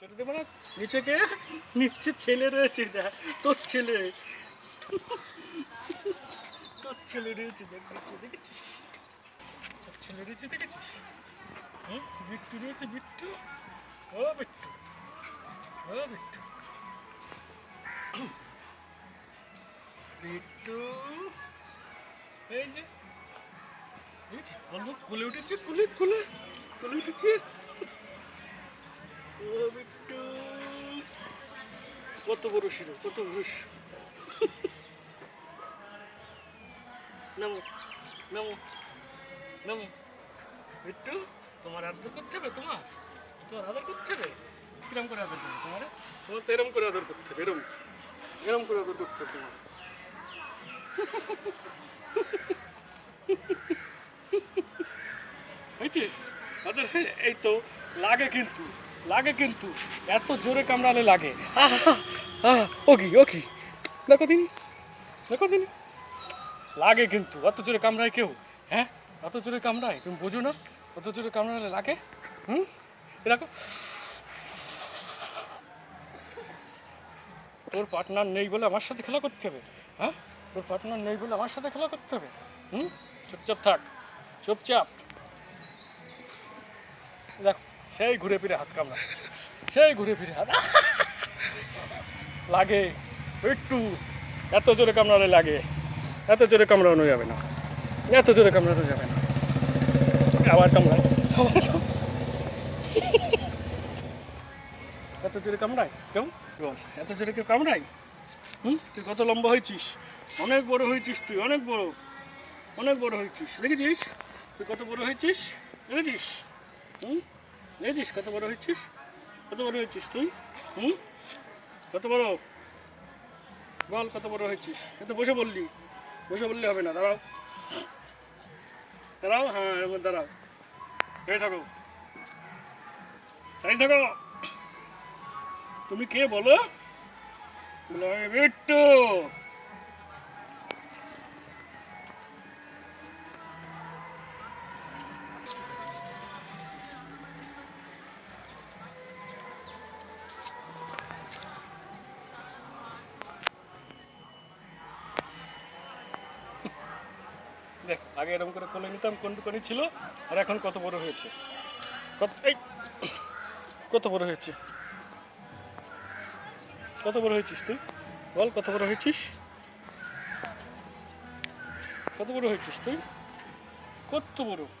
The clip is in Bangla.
ছোট দেবো না নিচে কে নিচে ছেলে রয়েছে তোর ছেলে তোর ছেলে রয়েছে দেখ নিচে দেখেছিস তোর ছেলে রয়েছে দেখেছিস হুম বিট্টু রয়েছে বিট্টু ও বিট্টু ও বিট্টু বিট্টু এই যে বলবো কোলে উঠেছে কোলে কোলে কোলে উঠেছে ও বিট্টু কত বড় শিরো কত বড় নামো নামো নামো বিট্টু তোমার আদর করতে হবে তোমার আদর করতে হবে কিরম করে আদর করবে তোমার তো এরম করে আদর করতে হবে এরম এরম করে আদর করতে হবে তোমার হয়েছে আদর এই তো লাগে কিন্তু এত জোরে কামড়ালে লাগে ওকি ওকি দেখো দিন লাগে কিন্তু অত জোরে কামড়ায় কেউ হ্যাঁ অত জোরে কামড়ায় তুমি বোঝো না অত জোরে কামড়ালে লাগে এরকম তোর পার্টনার নেই বলে আমার সাথে খেলা করতে হবে হ্যাঁ তোর পার্টনার নেই বলে আমার সাথে খেলা করতে হবে চুপচাপ থাক চুপচাপ দেখো সেই ঘুরে ফিরে হাত কামড়া সেই ঘুরে ফিরে হাত লাগে একটু এত জোরে কামড়ালে লাগে এত জোরে কামড়ানো যাবে না এত জোরে কামড়ানো যাবে না আবার কামড়ায় এত জোরে কামড়ায় কেউ বল এত জোরে কেউ কামড়ায় তুই কত লম্বা হয়েছিস অনেক বড় হয়েছিস তুই অনেক বড় হয়েছিস দেখেছিস তুই কত বড় হয়েছিস দেখেছিস দেখেছিস কত বড় হয়েছিস তুই কত বড় বল কত বড় হয়েছিস এত বসে বললে হবে না দাঁড়াও হ্যাঁ এবার দাঁড়াও এই থাকো তুমি কে বলো বিট্টু দেখ আগে এরকম করে কোলে নিতাম কোনটুকুনি ছিল আর এখন কত বড় হয়েছে কত বড় হয়েছে তুই বল কত বড় হয়েছিস তুই কত বড়